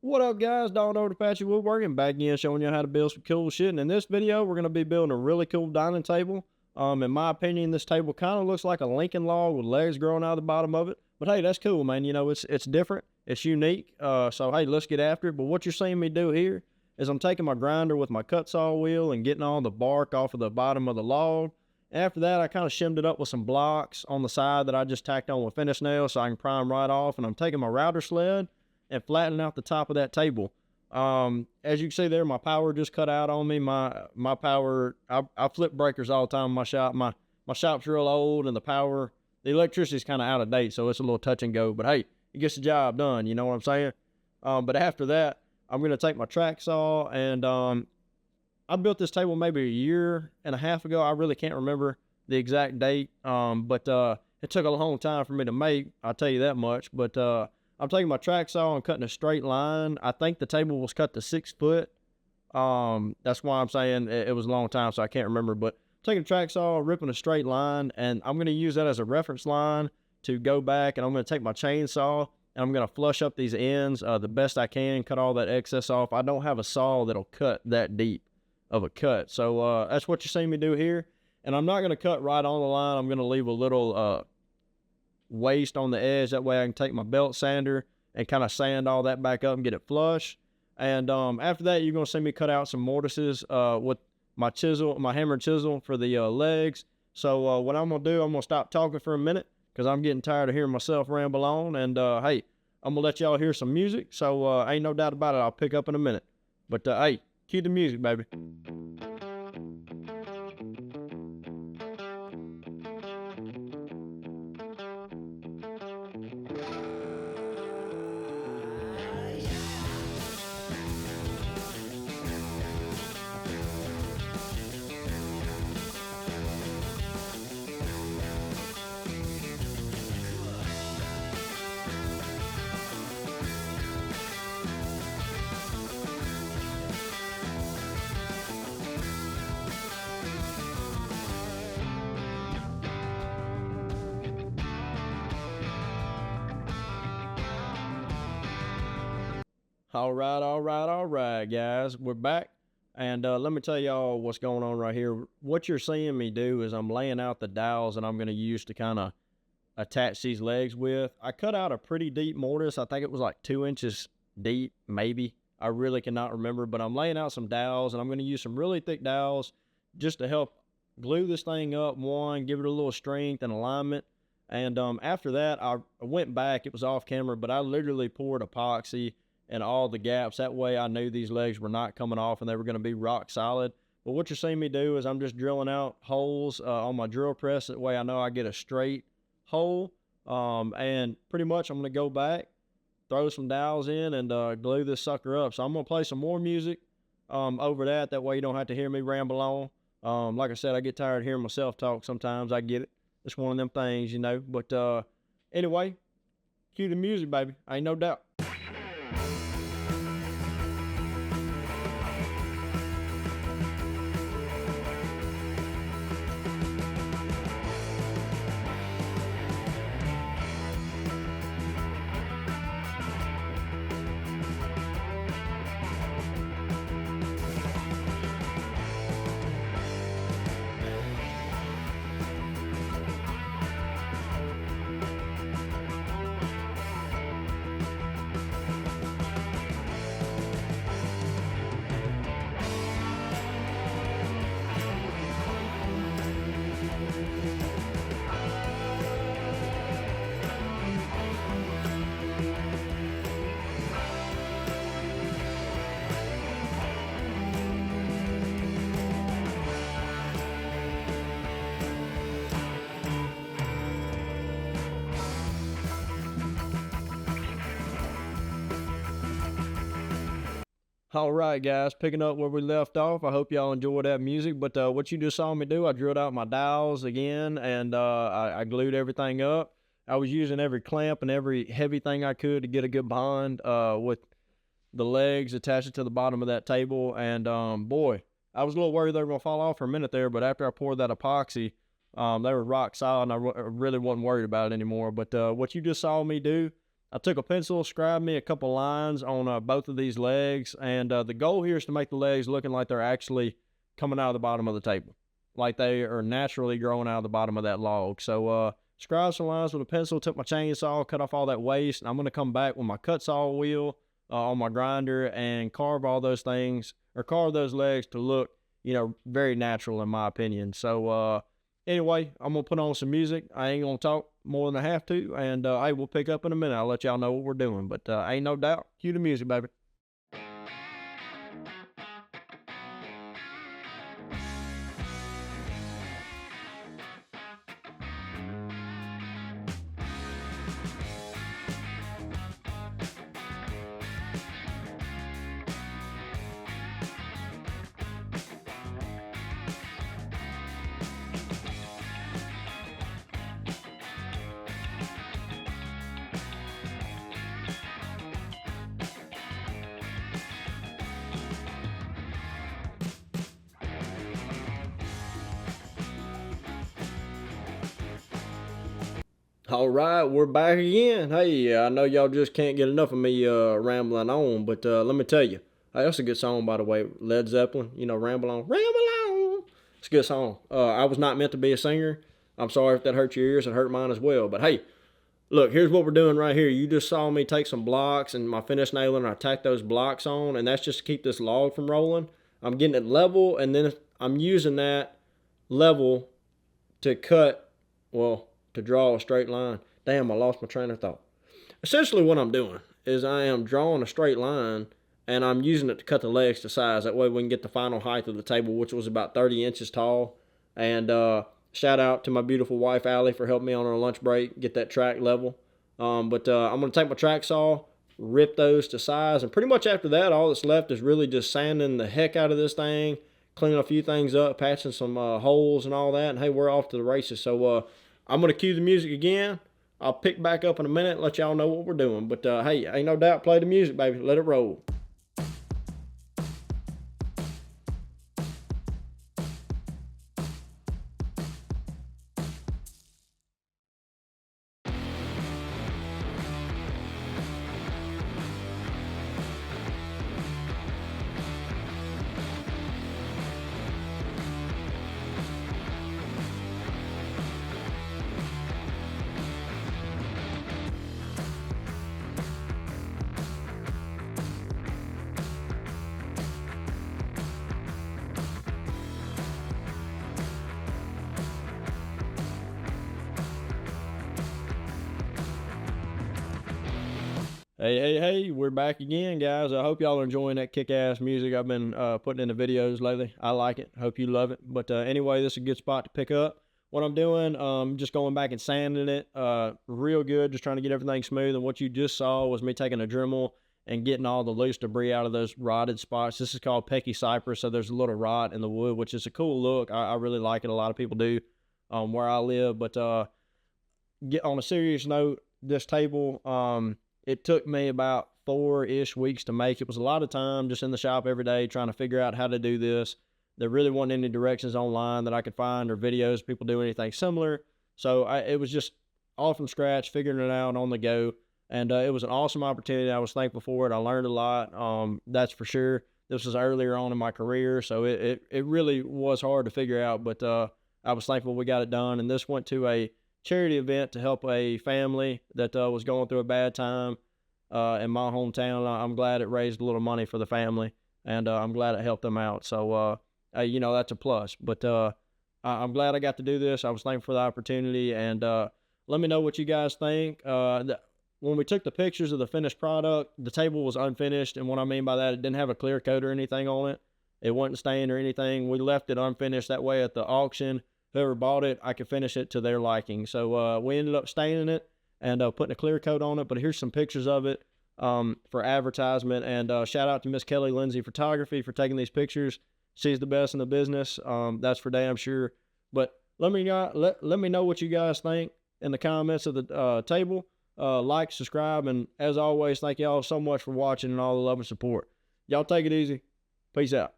What up, guys? Don over to Patchy Woodworking, back again showing you how to build some cool shit. And in this video, we're going to be building a really cool dining table. In my opinion, this table kind of looks like a Lincoln log with legs growing out of the bottom of it. But hey, that's cool, man. You know, it's different. It's unique. So hey, let's get after it. But what you're seeing me do here is I'm taking my grinder with my cut saw wheel and getting all the bark off of the bottom of the log. After that, I kind of shimmed it up with some blocks on the side that I just tacked on with finish nails so I can prime right off. And I'm taking my router sled and flattening out the top of that table. As you can see there, my power just cut out on me. My power, I flip breakers all the time in my shop. My shop's real old and the electricity's kind of out of date, so it's a little touch and go. But hey, it gets the job done, you know what I'm saying? But after that, I'm going to take my track saw and I built this table maybe a year and a half ago. I really can't remember the exact date, but it took a long time for me to make, I'll tell you that much. But I'm taking my track saw and cutting a straight line. I think the table was cut to 6 foot. That's why I'm saying it was a long time, so I can't remember. But taking a track saw, ripping a straight line, and I'm going to use that as a reference line to go back, and I'm going to take my chainsaw, and I'm going to flush up these ends the best I can, cut all that excess off. I don't have a saw that'll cut that deep of a cut. So that's what you're seeing me do here. And I'm not going to cut right on the line. I'm going to leave a little waste on the edge. That way I can take my belt sander and kind of sand all that back up and get it flush. And after that, you're going to see me cut out some mortises with my chisel, my hammer and chisel for the legs. So what I'm going to do, I'm going to stop talking for a minute because I'm getting tired of hearing myself ramble on. And hey, I'm going to let y'all hear some music. So ain't no doubt about it. I'll pick up in a minute. But hey, cue the music, baby. All right, guys. We're back. And let me tell y'all what's going on right here. What you're seeing me do is I'm laying out the dowels that I'm going to use to kind of attach these legs with. I cut out a pretty deep mortise. I think it was like 2 inches deep, maybe. I really cannot remember. But I'm laying out some dowels, and I'm going to use some really thick dowels just to help glue this thing up, give it a little strength and alignment. And after that, I went back. It was off camera, but I literally poured epoxy and all the gaps. That way I knew these legs were not coming off and they were going to be rock solid. But what you're seeing me do is I'm just drilling out holes on my drill press. That way I know I get a straight hole. And pretty much I'm going to go back, throw some dowels in, and glue this sucker up. So I'm going to play some more music over that. That way you don't have to hear me ramble on. Like I said, I get tired of hearing myself talk sometimes. I get it. It's one of them things, you know. But anyway, cue the music, baby. Ain't no doubt. All right, guys, picking up where we left off. I hope y'all enjoyed that music. But what you just saw me do, I drilled out my dowels again, and I glued everything up. I was using every clamp and every heavy thing I could to get a good bond with the legs attached to the bottom of that table. And boy, I was a little worried they were going to fall off for a minute there, but after I poured that epoxy, they were rock solid, and I really wasn't worried about it anymore. But what you just saw me do, I took a pencil, scribed me a couple lines on both of these legs, and the goal here is to make the legs looking like they're actually coming out of the bottom of the table, like they are naturally growing out of the bottom of that log. So scribed some lines with a pencil, took my chainsaw, cut off all that waste, and I'm going to come back with my cut saw wheel on my grinder and carve all those things, or carve those legs to look, very natural in my opinion. So anyway, I'm going to put on some music. I ain't going to talk more than I have to, and hey, we'll pick up in a minute. I'll let y'all know what we're doing, but ain't no doubt. Cue the music, baby. All right, we're back again. Hey, I know y'all just can't get enough of me rambling on, but let me tell you. Hey, that's a good song, by the way. Led Zeppelin, Ramble On. Ramble On. It's a good song. I was not meant to be a singer. I'm sorry if that hurt your ears. It hurt mine as well. But hey, look, here's what we're doing right here. You just saw me take some blocks and my finish nailer, and I tacked those blocks on, and that's just to keep this log from rolling. I'm getting it level, and then I'm using that level to to draw a straight line. Damn, I lost my train of thought. Essentially what I'm doing is I am drawing a straight line, and I'm using it to cut the legs to size. That way we can get the final height of the table, which was about 30 inches tall. And shout out to my beautiful wife, Allie, for helping me on our lunch break get that track level. But I'm going to take my track saw, rip those to size, and pretty much after that, all that's left is really just sanding the heck out of this thing, cleaning a few things up, patching some holes and all that, and hey, we're off to the races. So I'm going to cue the music again. I'll pick back up in a minute and let y'all know what we're doing. But hey, ain't no doubt, play the music, baby. Let it roll. Hey, we're back again, guys. I hope y'all are enjoying that kick-ass music I've been putting in the videos lately. I like it. Hope you love it. But anyway, this is a good spot to pick up. What I'm doing, just going back and sanding it real good, just trying to get everything smooth. And what you just saw was me taking a Dremel and getting all the loose debris out of those rotted spots. This is called Pecky Cypress, so there's a little rot in the wood, which is a cool look. I really like it. A lot of people do where I live. But get on a serious note, this table, it took me about 4-ish weeks to make. It was a lot of time just in the shop every day trying to figure out how to do this. There really wasn't any directions online that I could find or videos people do anything similar. So it was just all from scratch, figuring it out on the go. And it was an awesome opportunity. I was thankful for it. I learned a lot, that's for sure. This was earlier on in my career, so it really was hard to figure out. But I was thankful we got it done. And this went to a charity event to help a family that was going through a bad time in my hometown. I'm glad it raised a little money for the family, and I'm glad it helped them out. So, that's a plus. But I'm glad I got to do this. I was thankful for the opportunity, and let me know what you guys think. When we took the pictures of the finished product, the table was unfinished, and what I mean by that, it didn't have a clear coat or anything on it. It wasn't stained or anything. We left it unfinished. That way at the auction, whoever bought it, I could finish it to their liking. So we ended up staining it and putting a clear coat on it. But here's some pictures of it for advertisement. And shout out to Miss Kelly Lindsay Photography for taking these pictures. She's the best in the business. That's for damn sure. But let me know what you guys think in the comments of the table. Like, subscribe, and as always, thank y'all so much for watching and all the love and support. Y'all take it easy. Peace out.